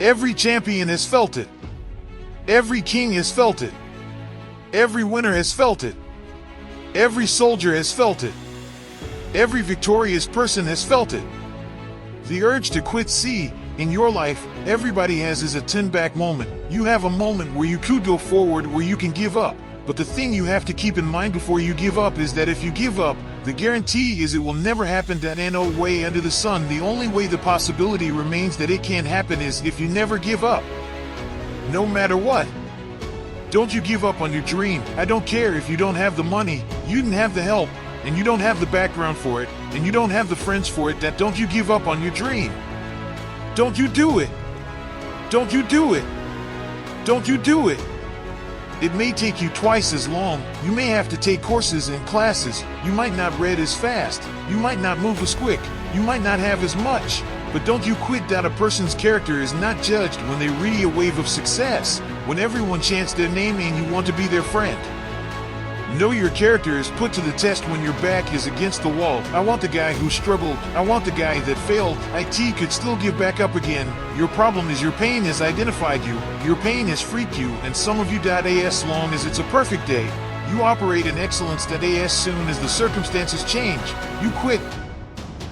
Every champion has felt it. Every king has felt it. Every winner has felt it. Every soldier has felt it. Every victorious person has felt it. The urge to quit. See, in your life, everybody has is a turn-back moment. You have a moment where you could go forward, where you can give up. But the thing you have to keep in mind before you give up is that if you give up, the guarantee is it will never happen. No way under the sun. The only way the possibility remains that it can't happen is if you never give up. No matter what. Don't you give up on your dream. I don't care if you don't have the money, you didn't have the help, and you don't have the background for it, and you don't have the friends for it. That don't you give up on your dream. Don't you do it. Don't you do it. Don't you do it. It may take you twice as long. You may have to take courses and classes. You might not read as fast. You might not move as quick. You might not have as much. But don't you quit. A person's character is not judged when they read a wave of success, when everyone chants their name and you want to be their friend. Know your character is put to the test when your back is against the wall. I want the guy who struggled. I want the guy that failed. It could still get back up again. Your problem is your pain has identified you. Your pain has freaked you, and some of you.As long as it's a perfect day. You operate in excellence.As soon as the circumstances change. You quit.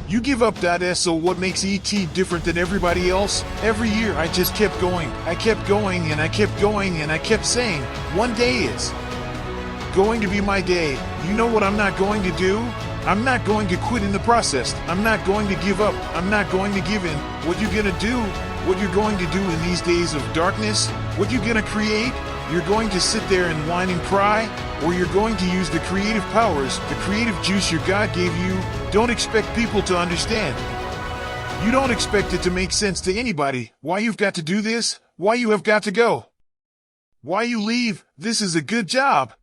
You give up.S. So what makes it different than everybody else? Every year I just kept going. I kept going and I kept going and I kept saying, one day is going to be my day. You know what I'm not going to do? I'm not going to quit in the process. I'm not going to give up. I'm not going to give in. What you're gonna do, what you're going to do in these days of darkness, what you're gonna create, you're going to sit there and whine and cry, or you're going to use the creative powers, the creative juice your God gave you. Don't expect people to understand. You don't expect it to make sense to anybody. Why you've got to do this? Why you have got to go? Why you leave? This is a good job.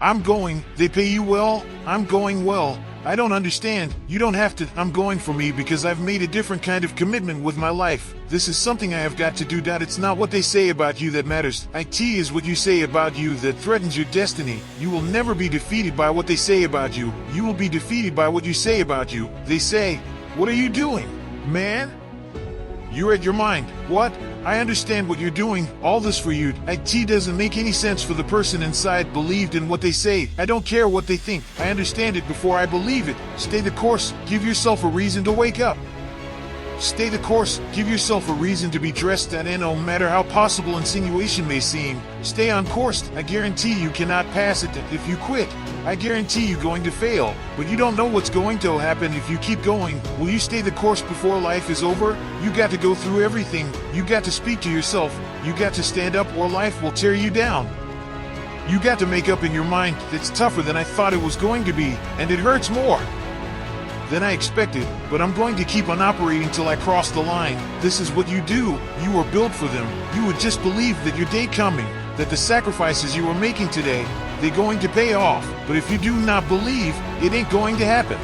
I'm going, they pay you well, I'm going well. I don't understand, you don't have to. I'm going for me because I've made a different kind of commitment with my life. This is something I have got to do. It's not what they say about you that matters. It is what you say about you that threatens your destiny. You will never be defeated by what they say about you. You will be defeated by what you say about you. They say, what are you doing, man? You're at your mind. What? I understand what you're doing. All this for you. It doesn't make any sense for the person inside believed in what they say. I don't care what they think. I understand it before I believe it. Stay the course. Give yourself a reason to wake up. Stay the course. Give yourself a reason to be dressed in, no matter how possible insinuation may seem. Stay on course. I guarantee you cannot pass it if you quit. I guarantee you going to fail, but you don't know what's going to happen if you keep going. Will you stay the course before life is over? You got to go through everything. You got to speak to yourself. You got to stand up or life will tear you down. You got to make up in your mind. It's tougher than I thought it was going to be, and it hurts more than I expected, but I'm going to keep on operating till I cross the line. This is what you do. You are built for them. You would just believe that your day coming, that the sacrifices you are making today, they're going to pay off. But if you do not believe, it ain't going to happen.